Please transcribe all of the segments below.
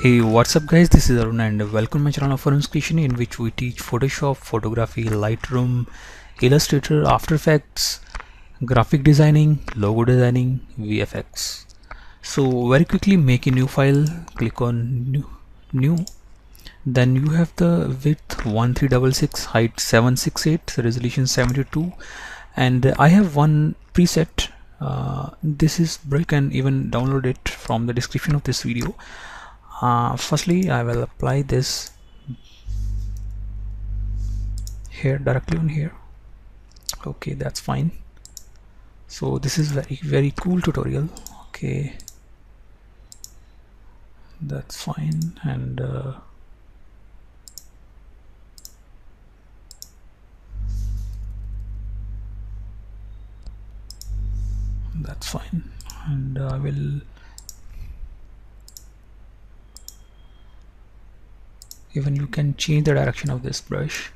Hey, what's up guys, this is Arun and welcome to my channel of Arun's Creation, in which we teach Photoshop, photography, Lightroom, Illustrator, After Effects, graphic designing, logo designing, VFX. So very quickly make a new file, click on new, then you have the width 1366, height 768, resolution 72, and I have one preset. This is, you can even download it from the description of this video. Firstly, I will apply this here directly on here. Okay, that's fine. So this is very cool tutorial. Okay, that's fine, and that's fine, and I will even you can change the direction of this brush.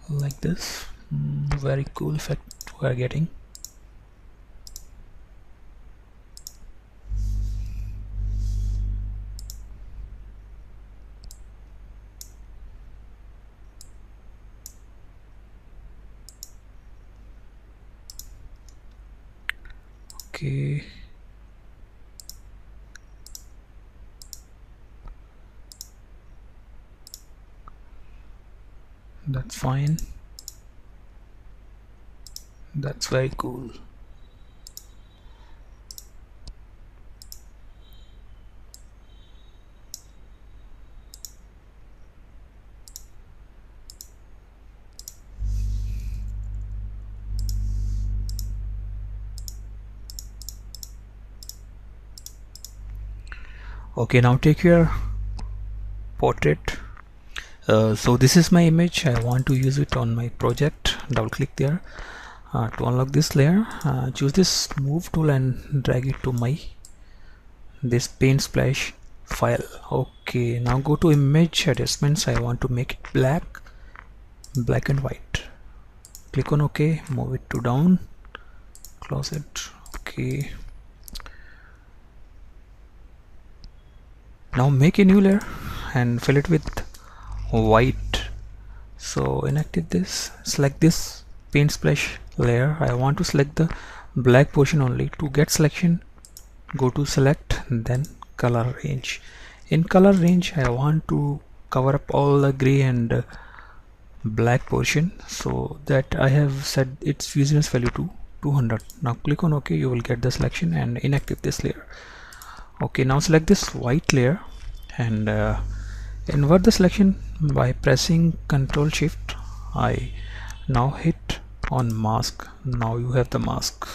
Like this. Very cool effect we are getting. Okay, that's fine. That's very cool. Okay, now take your portrait. So this is my image. I want to use it on my project. Double click there. To unlock this layer, choose this move tool and drag it to this paint splash file. Okay, now go to image adjustments. I want to make it black and white. Click on OK, move it to down, close it. Okay, now make a new layer and fill it with white. So inactive this, select this paint splash layer. I want to select the black portion only. To get selection, go to select, then color range. In color range, I want to cover up all the gray and black portion, so that I have set its fuzziness value to 200. Now click on OK, you will get the selection, and inactive this layer. Okay, now select this white layer and invert the selection by pressing Ctrl Shift I. Now hit on mask. Now you have the mask.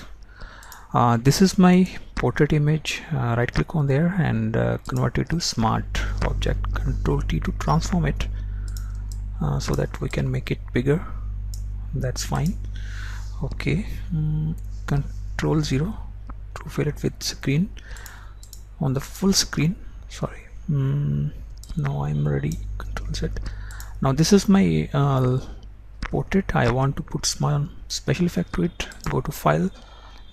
This is my portrait image. Right click on there and convert it to smart object. Ctrl T to transform it so that we can make it bigger. That's fine. Okay, Ctrl 0 to fill it with screen on the full screen. Sorry. Now I'm ready. Control Z. Now this is my portrait. I want to put small special effect to it. Go to file,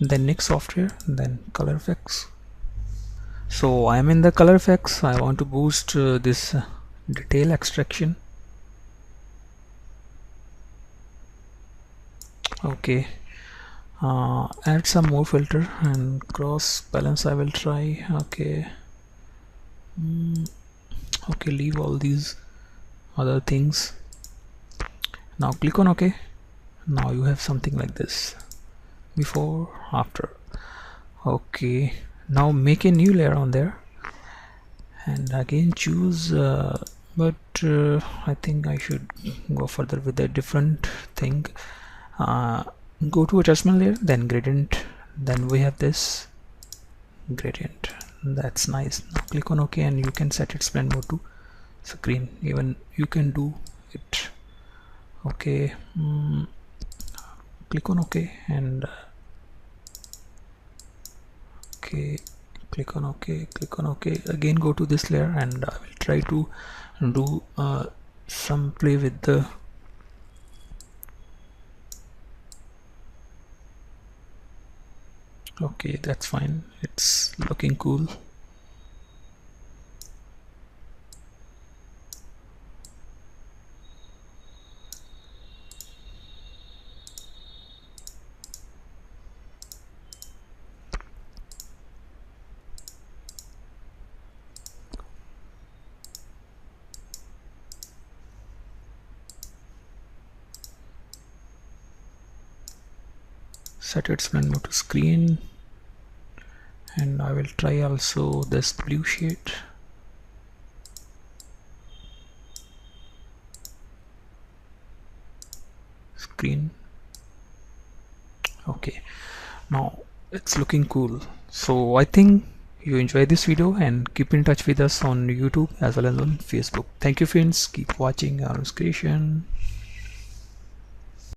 then next software, then color effects. So I'm in the color effects. I want to boost this detail extraction. Okay, add some more filter and cross balance I will try. Okay, okay, leave all these other things. Now click on OK. Now you have something like this, before, after. Okay, now make a new layer on there and again choose but I think I should go further with a different thing. Go to adjustment layer, then gradient, then we have this gradient. That's nice. Now click on OK and you can set its blend mode to screen. Even you can do it. Okay, click on OK and okay, click on OK, click on OK. Again go to this layer and I will try to do some play with the Okay, that's fine, it's looking cool. Set its blend mode to screen, and I will try also this blue shade. Screen. Okay, now it's looking cool. So I think you enjoy this video, and keep in touch with us on YouTube as well as on Facebook. Thank you friends, keep watching Arun's Creation.